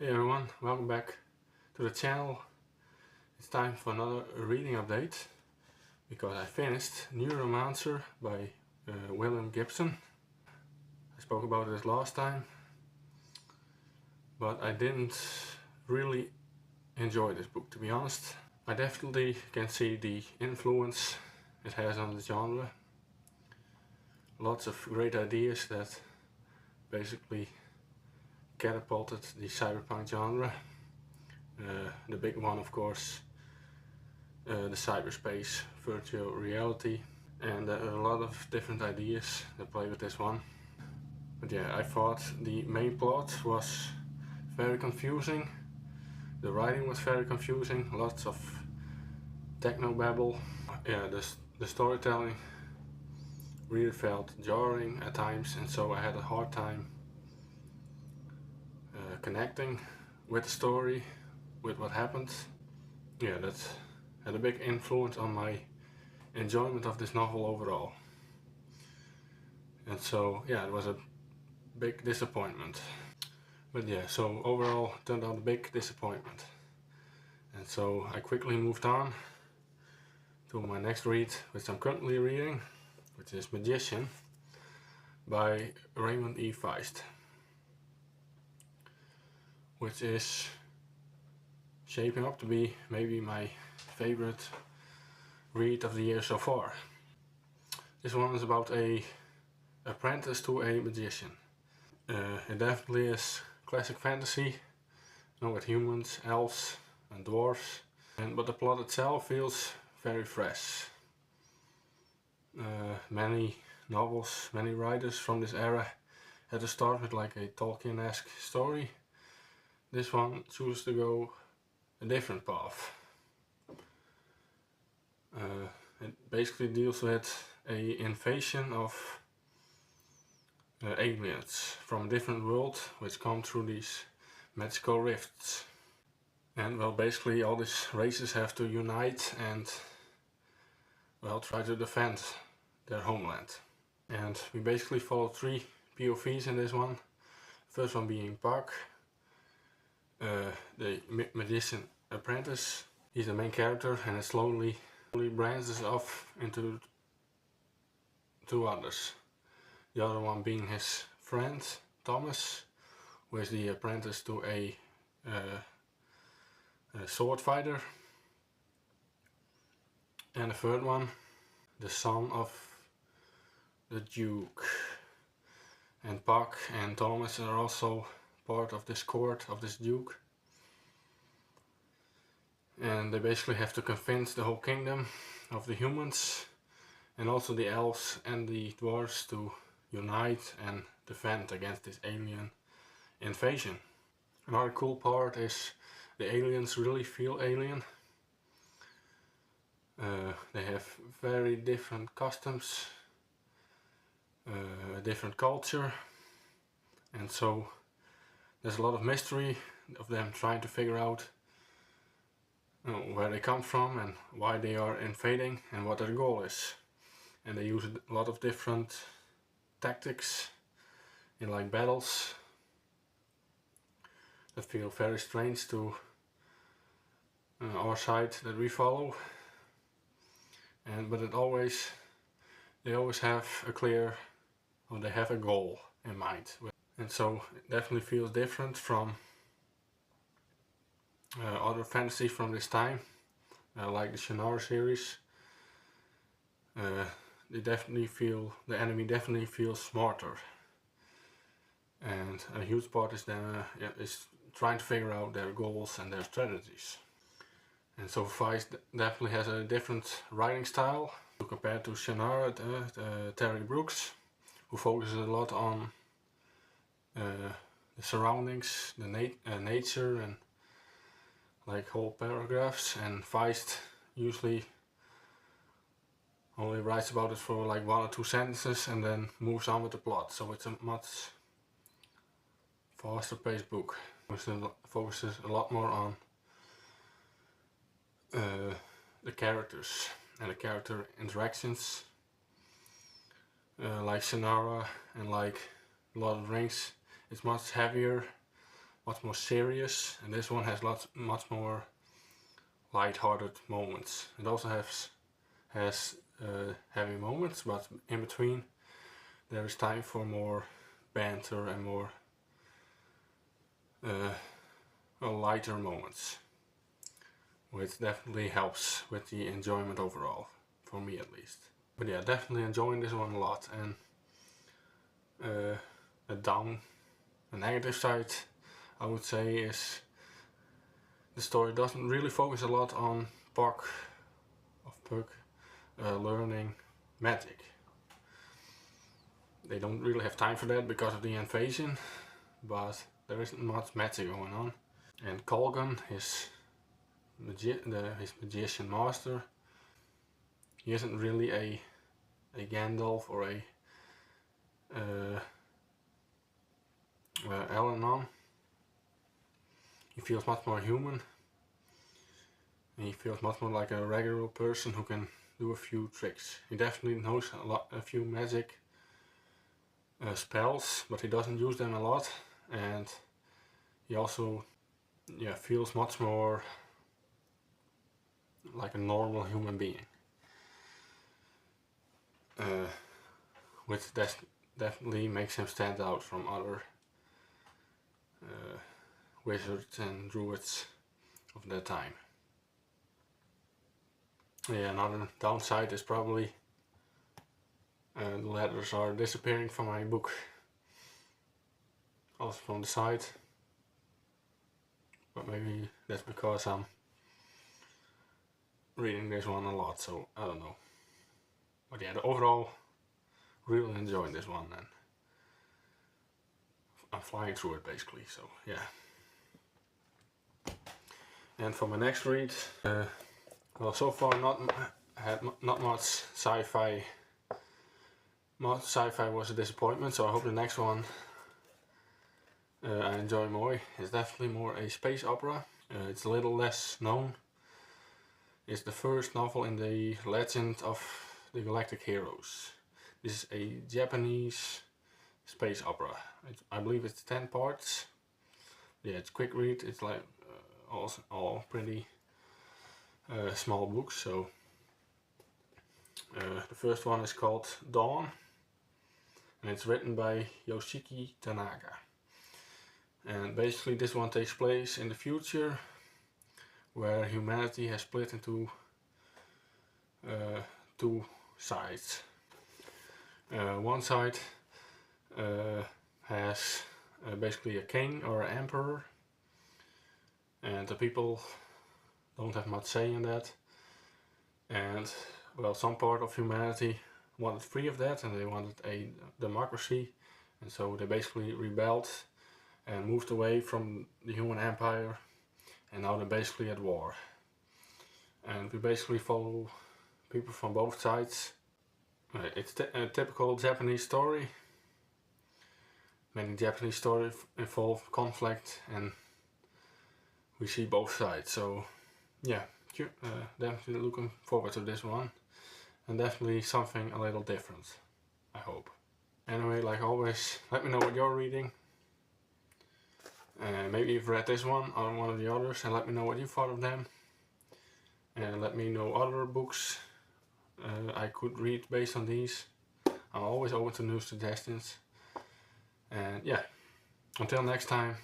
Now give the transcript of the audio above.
Hey everyone, welcome back to the channel. It's time for another reading update because I finished Neuromancer by William Gibson. I spoke about this last time, but I didn't really enjoy this book, to be honest. I definitely can see the influence it has on the genre. Lots of great ideas that basically catapulted the cyberpunk genre. The big one, of course, the cyberspace, virtual reality, and there are a lot of different ideas that play with this one. But yeah, I thought the main plot was very confusing. The writing was very confusing, lots of technobabble. Yeah, the storytelling really felt jarring at times, and so I had a hard time connecting with the story, with what happened. Yeah, that had a big influence on my enjoyment of this novel overall. And so yeah, it was a big disappointment. But yeah, so overall turned out a big disappointment. And so I quickly moved on to my next read, which I'm currently reading, which is Magician by Raymond E. Feist, which is shaping up to be maybe my favorite read of the year so far. This one is about a apprentice to a magician. It definitely is classic fantasy, with humans, elves and dwarves, but the plot itself feels very fresh. Many novels, many writers from this era had to start with like a Tolkien-esque story. This one chooses to go a different path. It basically deals with a invasion of aliens from a different world which come through these magical rifts. And well, basically all these races have to unite and well, try to defend their homeland. And we basically follow three POVs in this one. First one being Puck, the magician apprentice. He's the main character, and it slowly branches off into two others. The other one being his friend Thomas, who is the apprentice to a sword fighter. And the third one, the son of the Duke. And Puck and Thomas are also part of this court of this Duke. And they basically have to convince the whole kingdom of the humans and also the elves and the dwarves to unite and defend against this alien invasion. Another cool part is the aliens really feel alien. They have very different customs, different culture, and so there's a lot of mystery of them trying to figure out where they come from and why they are invading and what their goal is. And they use a lot of different tactics in like battles that feel very strange to our side that we follow. But they always have a clear, or they have a goal in mind. And so it definitely feels different from other fantasy from this time, like the Shannara series. The enemy definitely feels smarter, and a huge part is is trying to figure out their goals and their strategies. And so Feist definitely has a different writing style compared to Shannara, Terry Brooks, who focuses a lot on the surroundings, the nature, and like whole paragraphs. And Feist usually only writes about it for like 1 or 2 sentences and then moves on with the plot. So it's a much faster paced book, which focuses a lot more on the characters and the character interactions. Like Shannara and like Lord of the Rings, it's much heavier, much more serious, and this one has much more light-hearted moments. It also has heavy moments, but in between there is time for more banter and more lighter moments, which definitely helps with the enjoyment overall, for me at least. But yeah, definitely enjoying this one a lot. And a negative side, I would say, is the story doesn't really focus a lot on Puck learning magic. They don't really have time for that because of the invasion, but there isn't much magic going on. And Colgan, his magician master, he isn't really a Gandalf or a Elenon. He feels much more human. And he feels much more like a regular person who can do a few tricks. He definitely knows a few magic spells, but he doesn't use them a lot. And he also feels much more like a normal human being. Which definitely makes him stand out from other wizards and druids of that time. Yeah, another downside is probably the letters are disappearing from my book. Also from the side. But maybe that's because I'm reading this one a lot, so I don't know. But yeah, overall, really enjoying this one, and I'm flying through it basically, so yeah. And for my next read, well, so far not much sci-fi. Much sci-fi was a disappointment, so I hope the next one I enjoy more. It's definitely more a space opera. It's a little less known. It's the first novel in the Legend of the Galactic Heroes. This is a Japanese space opera. I believe it's 10 parts. Yeah, it's quick read. It's like all pretty small books. So the first one is called Dawn, and it's written by Yoshiki Tanaka. And basically this one takes place in the future, where humanity has split into two sides. One side has basically a king or an emperor, and the people don't have much say in that. And well, some part of humanity wanted free of that, and they wanted a democracy, and so they basically rebelled and moved away from the human empire, and now they're basically at war. And we basically follow people from both sides. It's a typical Japanese story. Many Japanese stories involve conflict, and we see both sides. So yeah, definitely looking forward to this one, and definitely something a little different, I hope. Anyway, like always, let me know what you're reading. Maybe you've read this one or one of the others, and let me know what you thought of them. And let me know other books I could read based on these. I'm always open to new suggestions. And yeah, until next time.